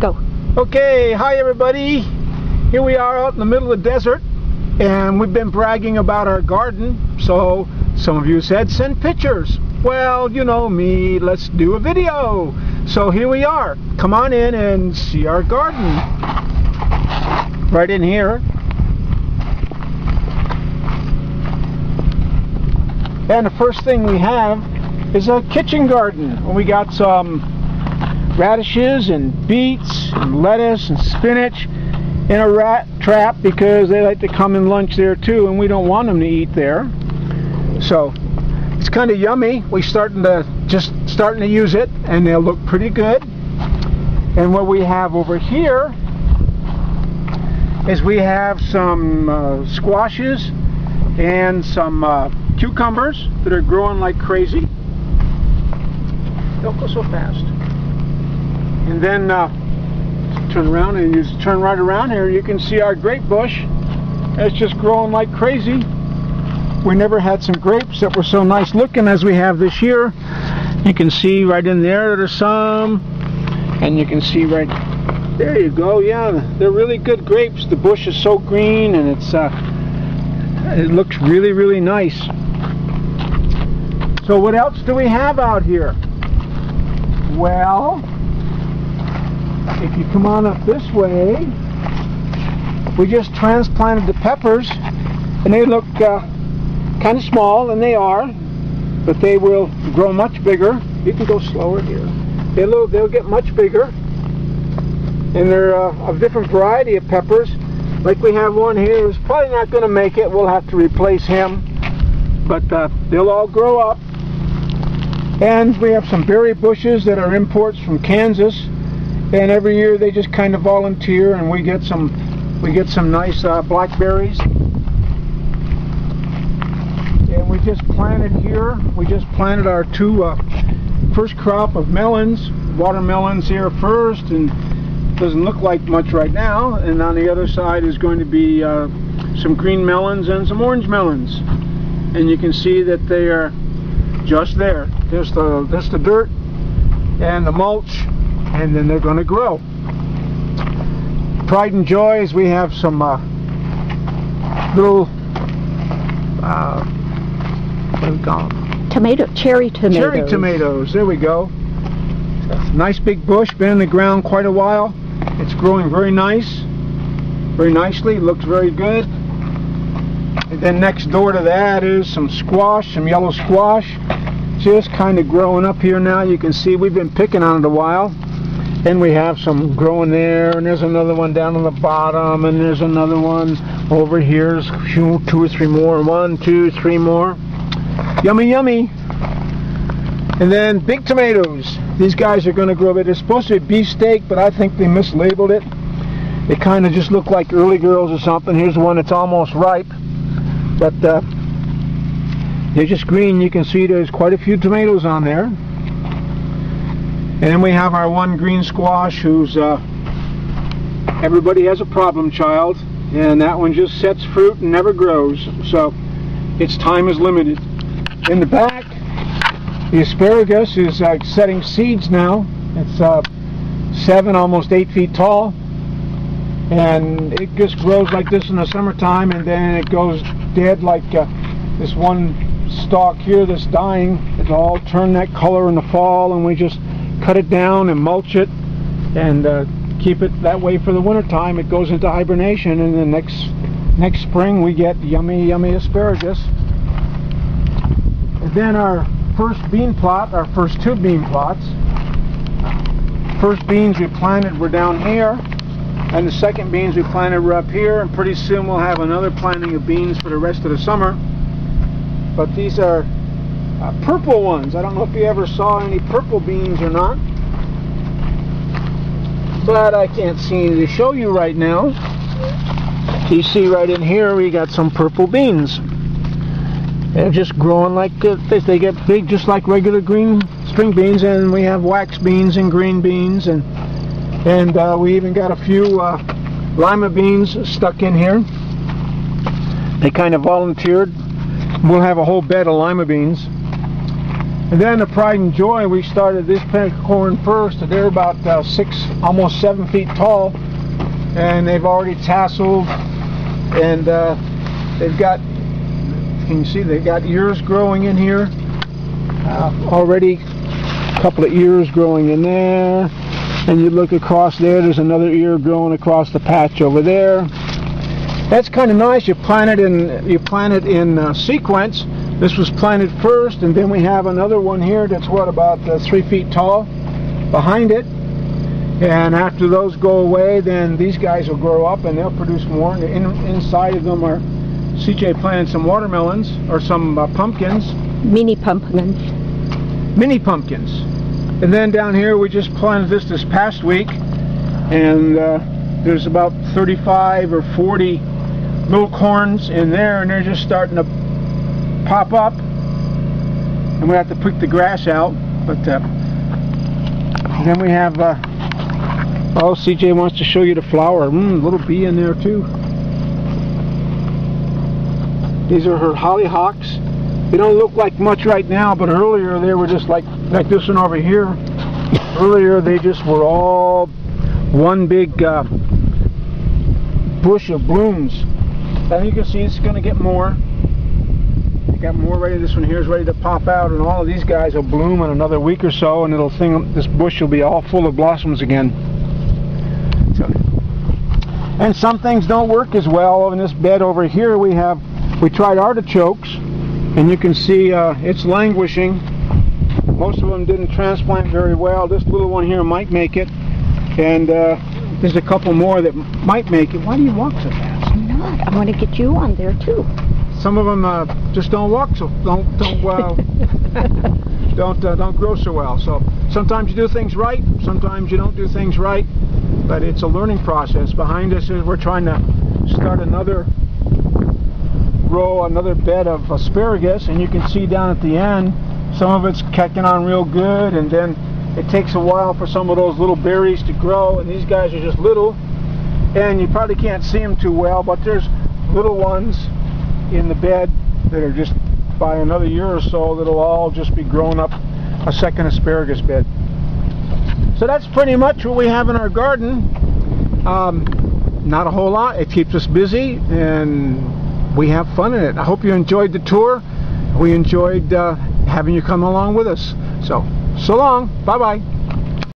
Go. Okay, hi everybody. Here we are out in the middle of the desert, and we've been bragging about our garden. So some of you said send pictures. Well, you know me, let's do a video. So here we are. Come on in and see our garden. Right in here. And the first thing we have is a kitchen garden. We got some radishes and beets and lettuce and spinach in a rat trap because they like to come and lunch there too, and we don't want them to eat there. So it's kind of yummy. We're starting to use it, and they'll look pretty good. And what we have over here is we have some squashes and some cucumbers that are growing like crazy. Don't go so fast. And then turn around, and you just turn right around here, you can see our grape bush. It's just growing like crazy. We never had some grapes that were so nice looking as we have this year. You can see right in there there's some, and you can see right there, you go. Yeah, they're really good grapes. The bush is so green, and it looks really, really nice. So what else do we have out here? Well, if you come on up this way, we just transplanted the peppers, and they look kind of small, and they are, but they will grow much bigger. You can go slower here. They'll get much bigger, and they're a different variety of peppers. Like we have one here who's probably not going to make it. We'll have to replace him, but they'll all grow up. And we have some berry bushes that are imports from Kansas, and every year they just kind of volunteer, and we get some nice blackberries. And we just planted here. We just planted our first crop of melons, watermelons here first, and doesn't look like much right now. And on the other side is going to be some green melons and some orange melons. And you can see that they are just there. There's the dirt and the mulch, and then they're going to grow. Pride and joy is we have some little what do we call them? Cherry tomatoes. Cherry tomatoes. There we go. Nice big bush, been in the ground quite a while. It's growing very nicely. Looks very good. And then next door to that is some squash, some yellow squash, just kind of growing up here now. You can see we've been picking on it a while. And we have some growing there, and there's another one down on the bottom, and there's another one over here. There's two or three more. 1, 2, 3 more. Yummy, yummy. And then big tomatoes. These guys are going to grow. They're supposed to be beefsteak, but I think they mislabeled it. They kind of just look like early girls or something. Here's one that's almost ripe, but they're just green. You can see there's quite a few tomatoes on there. And then we have our one green squash who's everybody has a problem child, and that one just sets fruit and never grows, so its time is limited. In the back, the asparagus is setting seeds now. It's 7, almost 8 feet tall, and it just grows like this in the summertime, and then it goes dead like this one stalk here that's dying. It'll all turn that color in the fall, and we just cut it down and mulch it and keep it that way for the winter time. It goes into hibernation, and then next spring we get yummy, yummy asparagus. And then our first bean plot, our first 2 bean plots. First beans we planted were down here, and the second beans we planted were up here, and pretty soon we'll have another planting of beans for the rest of the summer. But these are purple ones. I don't know if you ever saw any purple beans or not, but I can't seem to show you right now. You see right in here we got some purple beans. They're just growing like this. They get big just like regular green string beans, and we have wax beans and green beans, and we even got a few lima beans stuck in here. They kind of volunteered. We'll have a whole bed of lima beans. And then the pride and joy, we started this pink corn first. They're about 6, almost 7 feet tall, and they've already tasseled, and they've got, can you see, they've got ears growing in here already. A couple of ears growing in there, and you look across there, there's another ear growing across the patch over there. That's kind of nice. You plant it in sequence. This was planted first, and then we have another one here that's what, about 3 feet tall behind it. And after those go away, then these guys will grow up and they'll produce more. And inside of them are, CJ planted some watermelons, or some pumpkins. Mini pumpkins. Mini pumpkins. And then down here we just planted this past week, and there's about 35 or 40 little corns in there, and they're just starting to pop up, and we have to pick the grass out. But then we have oh, CJ wants to show you the flower. Little bee in there too. These are her hollyhocks. They don't look like much right now, but earlier they were just like this one over here. Earlier they just were all one big bush of blooms. And you can see it's going to get more. Got more ready. This one here is ready to pop out, and all of these guys will bloom in another week or so, and this bush will be all full of blossoms again. So, and some things don't work as well. In this bed over here we tried artichokes, and you can see it's languishing. Most of them didn't transplant very well. This little one here might make it, and there's a couple more that might make it. Why do you walk so fast? I'm not. I want to get you on there too. Some of them just don't walk, so don't grow so well. So sometimes you do things right, sometimes you don't do things right, but it's a learning process. Behind us is we're trying to start another row, another bed of asparagus, and you can see down at the end some of it's catching on real good, and then it takes a while for some of those little berries to grow, and these guys are just little, and you probably can't see them too well, but there's little ones in the bed that are just, by another year or so, that'll all just be growing up a second asparagus bed. So that's pretty much what we have in our garden. Not a whole lot. It keeps us busy and we have fun in it. I hope you enjoyed the tour. We enjoyed having you come along with us. So long. Bye bye.